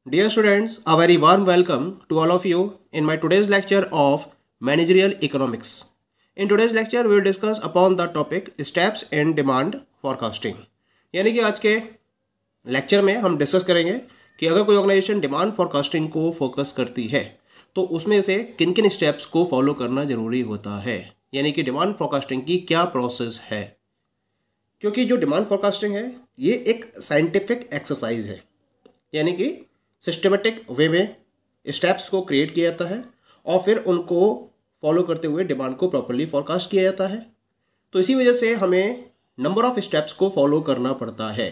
Dear students, a very warm welcome to all of you in my today's lecture of Managerial Economics. In today's lecture, we will discuss upon the topic Steps in Demand Forecasting. यानी कि आज के lecture में हम discuss करेंगे कि अगर कोई ऑर्गेनाइजेशन डिमांड फोरकास्टिंग को फोकस करती है तो उसमें से किन किन स्टेप्स को फॉलो करना जरूरी होता है, यानी कि डिमांड फोरकास्टिंग की क्या प्रोसेस है। क्योंकि जो डिमांड फोरकास्टिंग है ये एक साइंटिफिक एक्सरसाइज है, यानी कि सिस्टमेटिक वे में स्टेप्स को क्रिएट किया जाता है और फिर उनको फॉलो करते हुए डिमांड को प्रॉपर्ली फोरकास्ट किया जाता है। तो इसी वजह से हमें नंबर ऑफ स्टेप्स को फॉलो करना पड़ता है।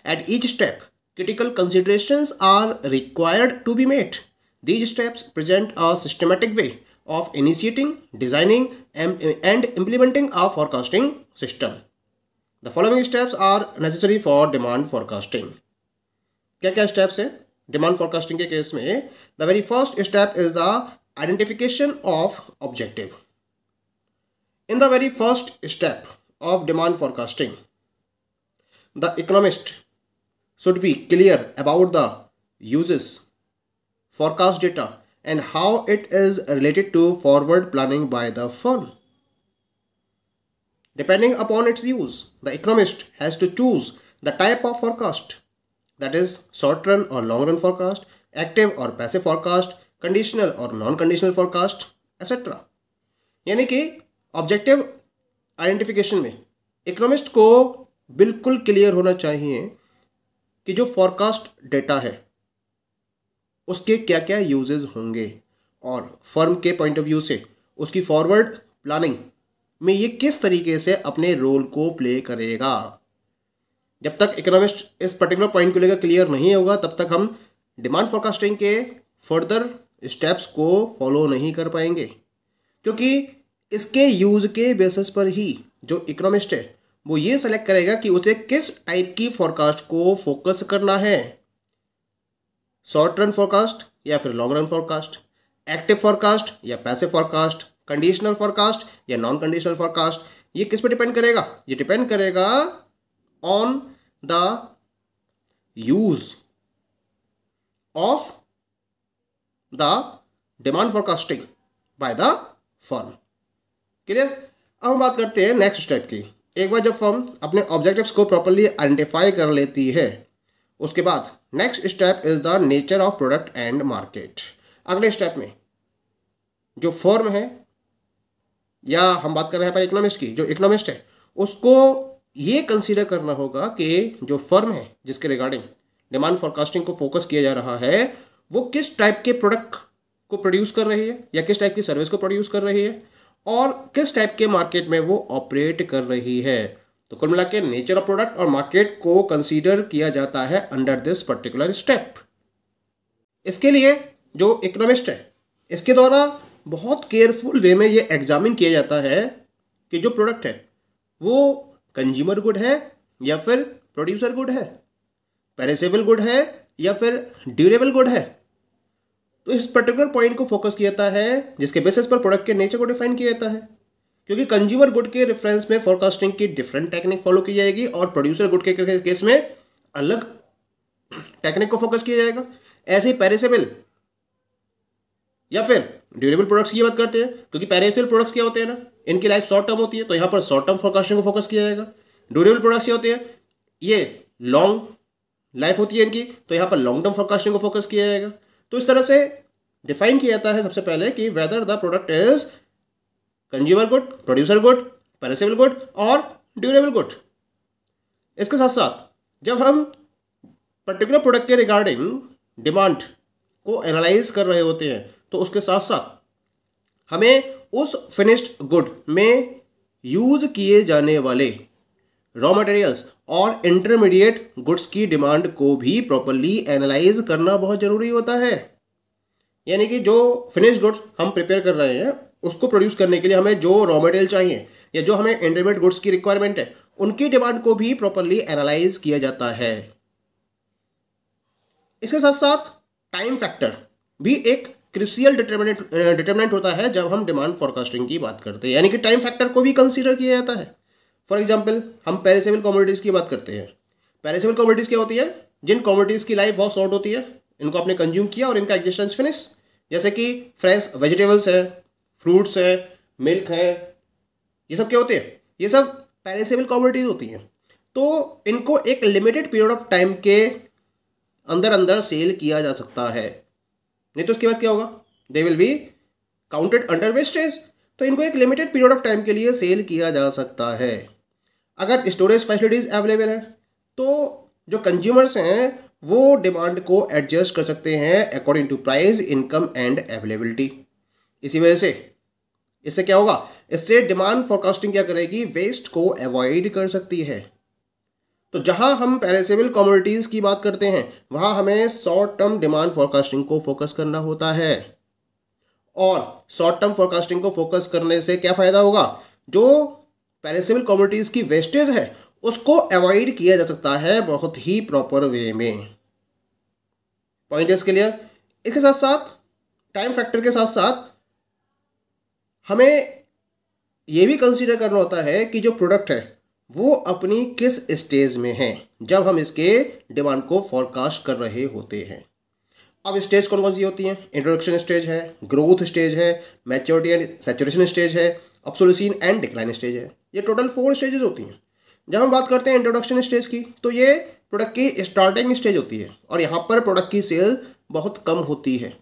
At each step critical considerations are required to be made. These steps present a systematic way of initiating, designing, and implementing a forecasting system. The following steps are necessary for demand forecasting. क्या क्या steps है demand forecasting के case में? The very first step is the identification of objective. In the very first step of demand forecasting, the economist should be clear about the uses, forecast data, and how it is related to forward planning by the firm. Depending upon its use, the economist has to choose the type of forecast, that is short run or long run forecast, active or passive forecast, conditional or non-conditional forecast, etc. यानी कि objective identification में economist को बिल्कुल clear होना चाहिए कि जो forecast data है उसके क्या क्या यूजेस होंगे और फर्म के पॉइंट ऑफ व्यू से उसकी फॉरवर्ड प्लानिंग में ये किस तरीके से अपने रोल को प्ले करेगा। जब तक इकोनॉमिस्ट इस पर्टिकुलर पॉइंट को लेकर क्लियर नहीं होगा तब तक हम डिमांड फोरकास्टिंग के फर्दर स्टेप्स को फॉलो नहीं कर पाएंगे, क्योंकि इसके यूज के बेसिस पर ही जो इकोनॉमिस्ट है वो ये सेलेक्ट करेगा कि उसे किस टाइप की फोरकास्ट को फोकस करना है, शॉर्ट रन फोरकास्ट या फिर long run forecast, active forecast या पैसिव फोरकास्ट, कंडीशनल फोरकास्ट या नॉन कंडीशनल फोरकास्ट। ये किस पे डिपेंड करेगा? ये डिपेंड करेगा on the use of the demand forecasting by the firm. Clear? अब हम बात करते हैं नेक्स्ट स्टेप की। एक बार जब फर्म अपने ऑब्जेक्टिव्स को प्रॉपर्ली आइडेंटिफाई कर लेती है उसके बाद next step is the nature of product and market. अगले स्टेप में जो फर्म है, या हम बात कर रहे हैं पर इकोनॉमिस्ट की, जो इकोनॉमिस्ट है उसको ये कंसीडर करना होगा कि जो फर्म है जिसके रिगार्डिंग डिमांड फोरकास्टिंग को फोकस किया जा रहा है वो किस टाइप के प्रोडक्ट को प्रोड्यूस कर रही है या किस टाइप की सर्विस को प्रोड्यूस कर रही है और किस टाइप के मार्केट में वो ऑपरेट कर रही है। तो कुल मिला के नेचर ऑफ प्रोडक्ट और मार्केट को कंसीडर किया जाता है अंडर दिस पर्टिकुलर स्टेप। इसके लिए जो इकोनॉमिस्ट है इसके द्वारा बहुत केयरफुल वे में ये एग्जामिन किया जाता है कि जो प्रोडक्ट है वो कंज्यूमर गुड है या फिर प्रोड्यूसर गुड है, पेरिसेबल गुड है या फिर ड्यूरेबल गुड है। तो इस पर्टिकुलर पॉइंट को फोकस किया जाता है जिसके बेसिस पर प्रोडक्ट के नेचर को डिफाइन किया जाता है, क्योंकि कंज्यूमर गुड के रेफरेंस में फोरकास्टिंग की डिफरेंट टेक्निक फॉलो की जाएगी और प्रोड्यूसर गुड के केस में अलग टेक्निक को फोकस किया जाएगा। ऐसे ही पेरिसेबल या फिर ड्यूरेबल प्रोडक्ट्स की बात करते हैं, क्योंकि पेरिसेबल प्रोडक्ट्स क्या होते हैं ना, इनकी लाइफ शॉर्ट टर्म होती है तो यहाँ पर शॉर्ट टर्म फोरकास्टिंग को फोकस किया जाएगा। ड्यूरेबल प्रोडक्ट्स क्या होते हैं, ये लॉन्ग लाइफ होती है इनकी, तो यहाँ पर लॉन्ग टर्म फोरकास्टिंग को फोकस किया जाएगा। तो इस तरह से डिफाइन किया जाता है सबसे पहले कि whether the product is consumer good, producer good, perishable good और ड्यूरेबल गुड। इसके साथ साथ जब हम पर्टिकुलर प्रोडक्ट के रिगार्डिंग डिमांड को एनालाइज कर रहे होते हैं तो उसके साथ साथ हमें उस फिनिश्ड गुड में यूज किए जाने वाले रॉ मटेरियल्स और इंटरमीडिएट गुड्स की डिमांड को भी प्रॉपर्ली एनालाइज करना बहुत जरूरी होता है। यानी कि जो फिनिश्ड गुड्स हम प्रिपेयर कर रहे हैं उसको प्रोड्यूस करने के लिए हमें जो रॉ मटेरियल चाहिए या जो हमें इंटरमीडिएट गुड्स की रिक्वायरमेंट है उनकी डिमांड को भी प्रॉपर्ली एनालाइज किया जाता है। इसके साथ साथ टाइम फैक्टर भी एक क्रूशियल डिटर्मिनेंट होता है जब हम डिमांड फोरकास्टिंग की बात करते हैं, यानी कि टाइम फैक्टर को भी कंसीडर किया जाता है। फॉर एग्जाम्पल हम पेरिसेबल कमोडिटीज़ की बात करते हैं। पेरिसेबल कमोडिटीज़ क्या होती है? जिन कमोडिटीज़ की लाइफ बहुत शॉर्ट होती है, इनको आपने कंज्यूम किया और इनका एग्जिस्टेंस फिनिश। जैसे कि फ्रेश वेजिटेबल्स है, फ्रूट्स है, मिल्क है, ये सब क्या होते हैं? ये सब पेरिसेबल कमोडिटीज होती हैं। तो इनको एक लिमिटेड पीरियड ऑफ टाइम के अंदर अंदर सेल किया जा सकता है, नहीं तो उसके बाद क्या होगा? They will be counted under wastage. तो इनको एक लिमिटेड पीरियड ऑफ टाइम के लिए सेल किया जा सकता है। अगर स्टोरेज फैसिलिटीज अवेलेबल है तो जो कंज्यूमर्स हैं वो डिमांड को एडजस्ट कर सकते हैं according to price, income and availability. इसी वजह से इससे क्या होगा? इससे डिमांड फोरकास्टिंग क्या करेगी? वेस्ट को अवॉइड कर सकती है। तो जहां हम पेरिसेबल कमोडिटीज की बात करते हैं वहां हमें शॉर्ट टर्म डिमांड फोरकास्टिंग को फोकस करना होता है। और शॉर्ट टर्म फोरकास्टिंग को फोकस करने से क्या फायदा होगा? जो पेरिसेबल कमोडिटीज की वेस्टेज है उसको अवॉइड किया जा सकता है बहुत ही प्रॉपर वे में। Point is clear? इसके साथ साथ टाइम फैक्टर के साथ साथ हमें यह भी कंसीडर करना होता है कि जो प्रोडक्ट है वो अपनी किस स्टेज में है जब हम इसके डिमांड को फोरकास्ट कर रहे होते हैं। अब स्टेज कौन कौन सी होती हैं? इंट्रोडक्शन स्टेज है, ग्रोथ स्टेज है, मैच्योरिटी एंड सैचुरेशन स्टेज है, ऑब्सोल्यूशन एंड डिक्लाइन स्टेज है। ये टोटल 4 स्टेजेस होती हैं। जब हम बात करते हैं इंट्रोडक्शन स्टेज की तो ये प्रोडक्ट की स्टार्टिंग स्टेज होती है और यहाँ पर प्रोडक्ट की सेल बहुत कम होती है।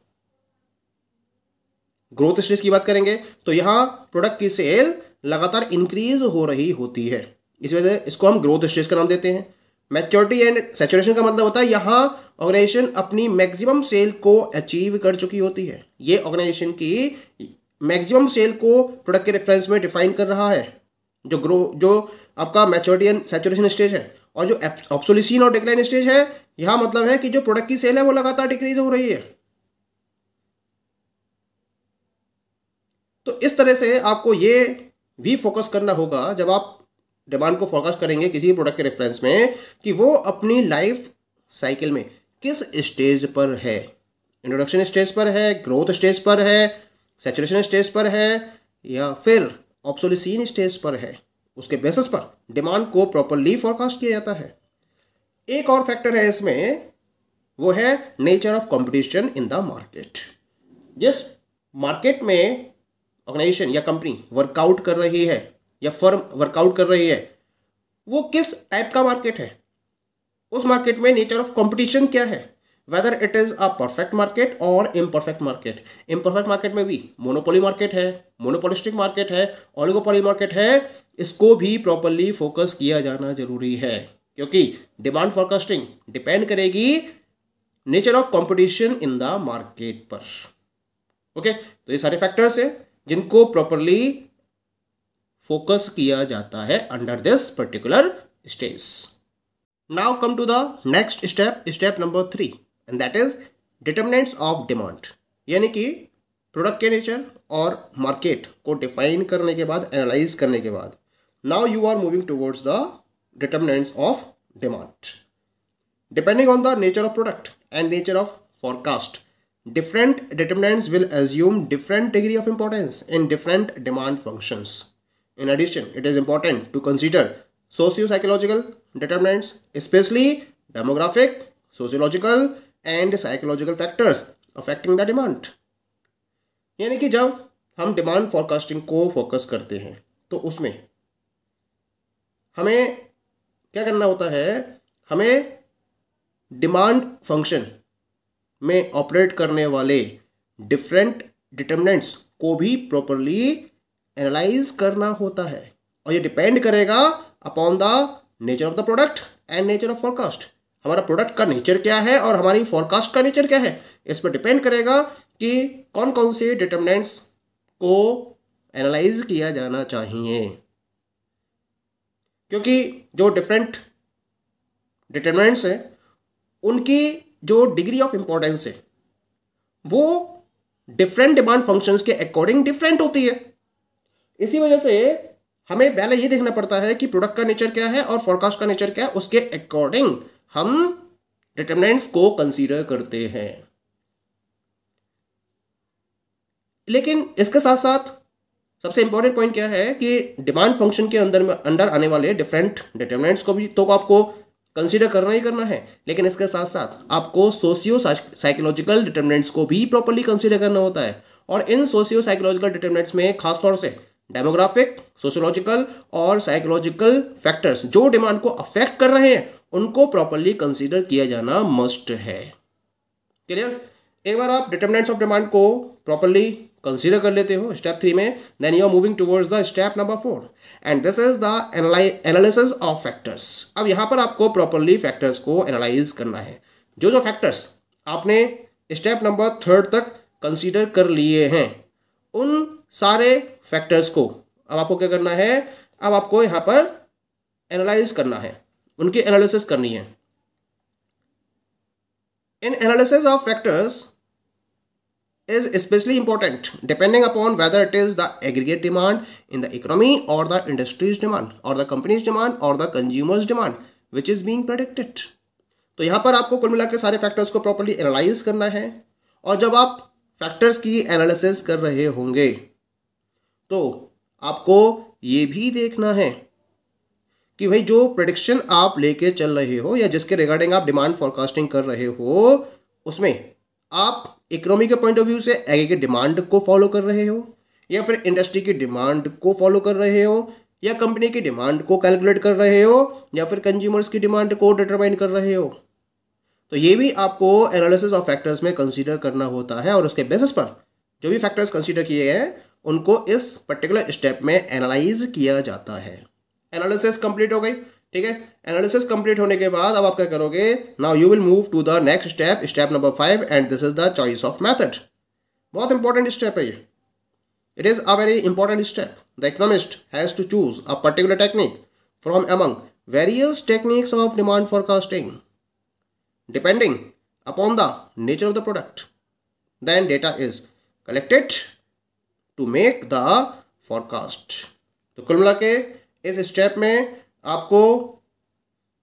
ग्रोथ स्टेज की बात करेंगे तो यहाँ प्रोडक्ट की सेल लगातार इंक्रीज हो रही होती है, इस वजह से इसको हम ग्रोथ स्टेज का नाम देते हैं। मैच्योरिटी एंड सैचुरेशन का मतलब होता है यहाँ ऑर्गेनाइजेशन अपनी मैक्सिमम सेल को अचीव कर चुकी होती है। ये ऑर्गेनाइजेशन की मैक्सिमम सेल को प्रोडक्ट के रेफरेंस में डिफाइन कर रहा है। जो आपका मैच्योरिटी एंड सैचुरेशन स्टेज है और जो ऑब्सोल्यूशन और डिक्लाइन स्टेज है, यहाँ मतलब है कि जो प्रोडक्ट की सेल है वो लगातार डिक्रीज हो रही है। तो इस तरह से आपको ये भी फोकस करना होगा जब आप डिमांड को फोरकास्ट करेंगे किसी प्रोडक्ट के रेफरेंस में कि वो अपनी लाइफ साइकिल में किस स्टेज पर है। इंट्रोडक्शन स्टेज पर है, ग्रोथ स्टेज पर है, सैचुरेशन स्टेज पर है या फिर ऑब्सोल्यूशन स्टेज पर है। उसके बेसिस पर डिमांड को प्रॉपर्ली फोरकास्ट किया जाता है। एक और फैक्टर है इसमें, वो है nature of competition in the market. जिस मार्केट में ऑर्गेनाइजेशन या कंपनी वर्कआउट कर रही है या फर्म वर्कआउट कर रही है वो किस टाइप का मार्केट है, उस मार्केट में नेचर ऑफ कंपटीशन क्या है, whether it is a perfect market और इम्परफेक्ट मार्केट। इम्परफेक्ट मार्केट में भी मोनोपोली मार्केट है, मोनोपोलिस्टिक मार्केट है, ओलिगोपोली मार्केट है, इसको भी प्रॉपर्ली फोकस किया जाना जरूरी है क्योंकि डिमांड फोरकास्टिंग डिपेंड करेगी nature of competition in the market पर। ओके, तो ये सारे फैक्टर्स हैं जिनको प्रॉपर्ली फोकस किया जाता है under this particular stage. Now come to the next step, step number 3, and that is determinants of demand. यानी कि प्रोडक्ट के नेचर और मार्केट को डिफाइन करने के बाद, एनालाइज करने के बाद, now you are moving towards the determinants of demand. Depending on the nature of product and nature of forecast, different determinants will assume different degree of importance in different demand functions. In addition, it is important to consider socio-psychological determinants, especially demographic, sociological and psychological factors affecting the demand. यानी कि जब हम demand forecasting को focus करते हैं तो उसमें हमें क्या करना होता है? हमें डिमांड फंक्शन में ऑपरेट करने वाले डिफरेंट डिटरमिनेंट्स को भी प्रॉपर्ली एनालाइज करना होता है और ये डिपेंड करेगा upon the nature of the product and nature of forecast. हमारा प्रोडक्ट का नेचर क्या है और हमारी फोरकास्ट का नेचर क्या है, इस पर डिपेंड करेगा कि कौन कौन से डिटरमिनेंट्स को एनालाइज किया जाना चाहिए। क्योंकि जो डिफरेंट डिटरमिनेंट्स हैं उनकी जो डिग्री ऑफ इंपॉर्टेंस है वो डिफरेंट डिमांड फंक्शंस के अकॉर्डिंग डिफरेंट होती है। इसी वजह से हमें पहले ये देखना पड़ता है कि प्रोडक्ट का नेचर क्या है और फोरकास्ट का नेचर क्या है, उसके अकॉर्डिंग हम डिटरमिनेंट्स को कंसीडर करते हैं। लेकिन इसके साथ साथ सबसे इंपॉर्टेंट पॉइंट क्या है कि डिमांड फंक्शन के अंदर आने वाले डिफरेंट डिटरमिनेंट्स को भी तो आपको कंसीडर करना ही करना है, लेकिन इसके साथ साथ आपको सोशियो साइकोलॉजिकल डिटर्मिनेंट्स को भी प्रॉपर्ली कंसीडर करना होता है। और इन सोशियो साइकोलॉजिकल डिटर्मिनेंट्स में खासतौर से डेमोग्राफिक, सोशियोलॉजिकल और साइकोलॉजिकल फैक्टर्स जो डिमांड को अफेक्ट कर रहे हैं उनको प्रॉपर्ली कंसीडर किया जाना मस्ट है। क्लियर? एक बार आप डिटर्मिनेंट्स ऑफ डिमांड को प्रॉपर्ली कंसीडर कर लेते हो स्टेप 3 में, then you are moving towards the step number 4 and this is the analysis of factors. अब यहां पर आपको प्रॉपर्ली फैक्टर्स को एनालाइज करना है। जो जो फैक्टर्स आपने स्टेप नंबर 3 तक कंसीडर कर लिए हैं उन सारे फैक्टर्स को अब आपको क्या करना है, अब आपको यहां पर एनालाइज करना है, उनकी एनालिसिस करनी है। इन analysis of factors is especially important depending upon whether it is the aggregate demand in the economy or the industry's demand or the company's demand or the consumer's demand which is being predicted। तो यहाँ पर आपको कुल मिला के सारे factors को properly analyse करना है। और जब आप फैक्टर्स की एनालिसिस कर रहे होंगे तो आपको ये भी देखना है कि भाई जो प्रेडिक्शन आप लेके चल रहे हो या जिसके रिगार्डिंग आप डिमांड फॉरकास्टिंग कर रहे हो उसमें आप इकोनॉमी के पॉइंट ऑफ व्यू से एग्रीगेट डिमांड को फॉलो कर रहे हो या फिर इंडस्ट्री की डिमांड को फॉलो कर रहे हो या कंपनी की डिमांड को कैलकुलेट कर रहे हो या फिर कंज्यूमर्स की डिमांड को डिटरमाइन कर रहे हो। तो ये भी आपको एनालिसिस ऑफ फैक्टर्स में कंसीडर करना होता है और उसके बेसिस पर जो भी फैक्टर्स कंसीडर किए गए हैं उनको इस पर्टिकुलर स्टेप में एनालाइज किया जाता है। एनालिसिस कंप्लीट हो गई, ठीक है। एनालिसिस कंप्लीट होने के बाद अब आप क्या करोगे, now you will move to the next step, step number 5 and this is the choice of method. बहुत इंपॉर्टेंट स्टेप है ये, it is a very important step. The economist has to choose a particular technique from among various techniques of demand forecasting depending upon the nature of the product. Then data is collected to make the forecast. तो कुल मिला के इस step में आपको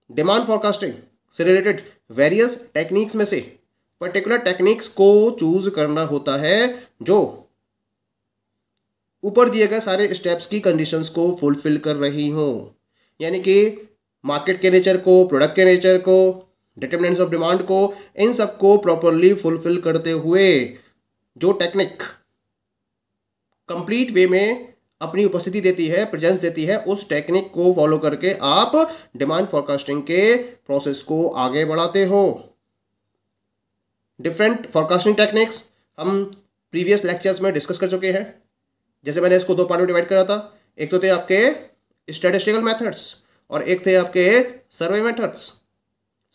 demand forecasting से related various techniques में से पर्टिकुलर टेक्निक्स को चूज करना होता है जो ऊपर दिए गए सारे स्टेप्स की कंडीशंस को फुलफिल कर रही हो, यानी कि मार्केट के नेचर को, प्रोडक्ट के नेचर को, डिटरमिनेंट्स ऑफ डिमांड को, इन सबको प्रॉपरली फुलफिल करते हुए जो टेक्निक कंप्लीट वे में अपनी उपस्थिति देती है, प्रेजेंस देती है, उस टेक्निक को फॉलो करके आप डिमांड फॉरकास्टिंग के प्रोसेस को आगे बढ़ाते हो। डिफरेंट फॉरकास्टिंग टेक्निक्स हम प्रीवियस लेक्चर्स में डिस्कस कर चुके हैं। जैसे मैंने इसको 2 पार्ट में डिवाइड करा था, एक तो थे आपके स्टैटिस्टिकल मेथड्स और एक थे आपके सर्वे मेथड्स।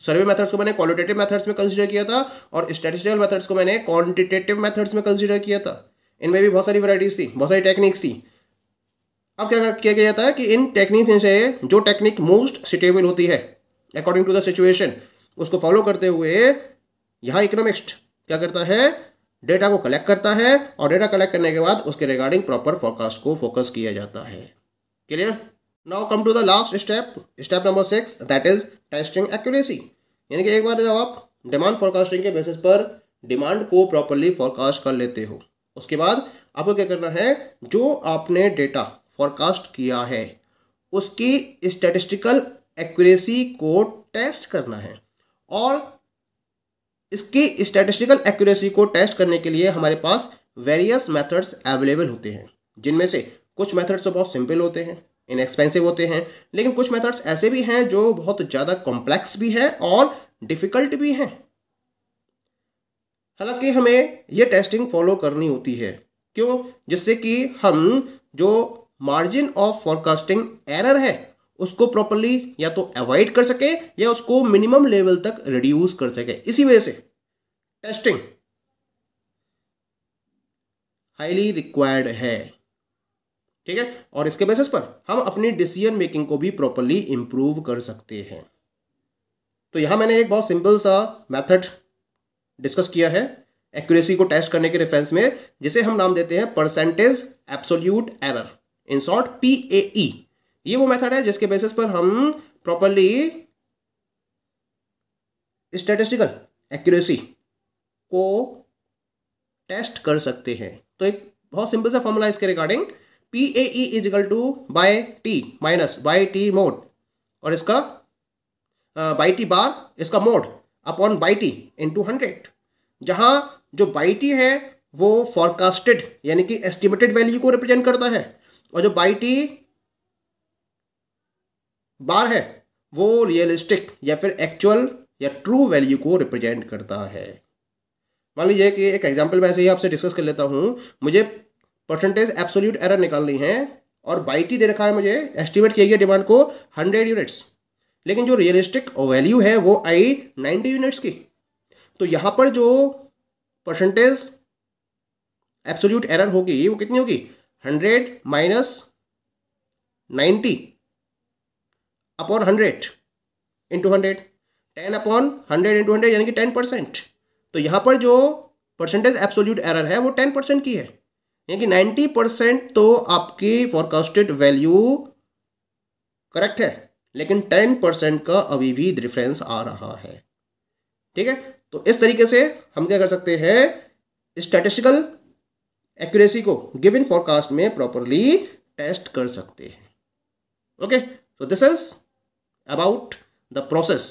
सर्वे मेथड्स को मैंने क्वालिटेटिव मेथड्स में कंसीडर किया था और स्टैटिस्टिकल मेथड्स को मैंने क्वांटिटेटिव मेथड्स में कंसीडर किया था। इनमें भी बहुत सारी वैरायटीज थी, बहुत सारी टेक्निक्स थी। अब क्या किया गया जाता है कि इन टेक्निक में से जो टेक्निक मोस्ट सुटेबल होती है अकॉर्डिंग टू द सिचुएशन उसको फॉलो करते हुए यहाँ इकोनॉमिस्ट क्या करता है, डेटा को कलेक्ट करता है और डेटा कलेक्ट करने के बाद उसके रिगार्डिंग प्रॉपर फॉरकास्ट को फोकस किया जाता है। Clear? Now come to the last step, step number 6, that is testing accuracy. यानी कि एक बार जब आप डिमांड फॉरकास्टिंग के बेसिस पर डिमांड को प्रॉपरली फॉरकास्ट कर लेते हो उसके बाद आपको क्या करना है, जो आपने डेटा फॉरकास्ट किया है उसकी स्टैटिस्टिकल एक्यूरेसी को टेस्ट करना है। और इसकी स्टैटिस्टिकल एक्यूरेसी को टेस्ट करने के लिए हमारे पास वेरियस मेथड्स अवेलेबल होते हैं, जिनमें से कुछ मेथड्स तो बहुत सिंपल होते हैं, इनएक्सपेंसिव होते हैं, लेकिन कुछ मेथड्स ऐसे भी हैं जो बहुत ज़्यादा कॉम्प्लेक्स भी हैं और डिफ़िकल्ट भी हैं। हालांकि हमें ये टेस्टिंग फॉलो करनी होती है, क्यों? जिससे कि हम जो मार्जिन ऑफ फॉरकास्टिंग एरर है उसको प्रॉपर्ली या तो अवॉइड कर सके या उसको मिनिमम लेवल तक रिड्यूस कर सके। इसी वजह से टेस्टिंग हाईली रिक्वायर्ड है, ठीक है। और इसके बेसिस पर हम अपनी डिसीजन मेकिंग को भी प्रॉपर्ली इंप्रूव कर सकते हैं। तो यहां मैंने एक बहुत सिंपल सा मेथड डिस्कस किया है एक्यूरेसी को टेस्ट करने के रेफरेंस में, जिसे हम नाम देते हैं percentage absolute error, in short PAE। ये वो मेथड है जिसके बेसिस पर हम प्रॉपर्ली स्टैटिस्टिकल एक्यूरेसी को टेस्ट कर सकते हैं। तो एक बहुत सिंपल सा फॉर्मूला इसके regarding, PAE is equal to by T minus by T mode, और इसका बाई टी बार इसका mode upon by T into 100, जहाँ जो बाई टी है वो फॉरकास्टेड यानी कि एस्टिमेटेड वैल्यू को रिप्रेजेंट करता है, और जो बाई टी बार है वो रियलिस्टिक या फिर एक्चुअल या ट्रू वैल्यू को रिप्रेजेंट करता है। मान लीजिए कि एक एग्जांपल मैं ऐसे ही आपसे डिस्कस कर लेता हूँ, मुझे परसेंटेज एब्सोल्यूट एरर निकालनी है और बाई टी दे रखा है, मुझे एस्टिमेट किया गया डिमांड को 100 यूनिट्स, लेकिन जो रियलिस्टिक वैल्यू है वो आई 90 यूनिट्स की। तो यहाँ पर जो परसेंटेज एब्सोल्यूट एरर होगी वो कितनी होगी, 100 minus 90 upon 100 into 100, 10 upon 100 into 100 यानी कि 10%। तो यहाँ पर जो परसेंटेज एब्सोल्यूट एरर है वो 10% की है, यानी कि 90% तो आपकी फॉरकास्टेड वैल्यू करेक्ट है, लेकिन 10% का अभी भी डिफरेंस आ रहा है। ठीक है, तो इस तरीके से हम क्या कर सकते हैं, स्टैटिस्टिकल एक्यूरेसी को गिवन फॉरकास्ट में प्रॉपरली टेस्ट कर सकते हैं। Okay, so this is about the process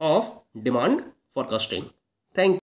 of demand forecasting. Thank you.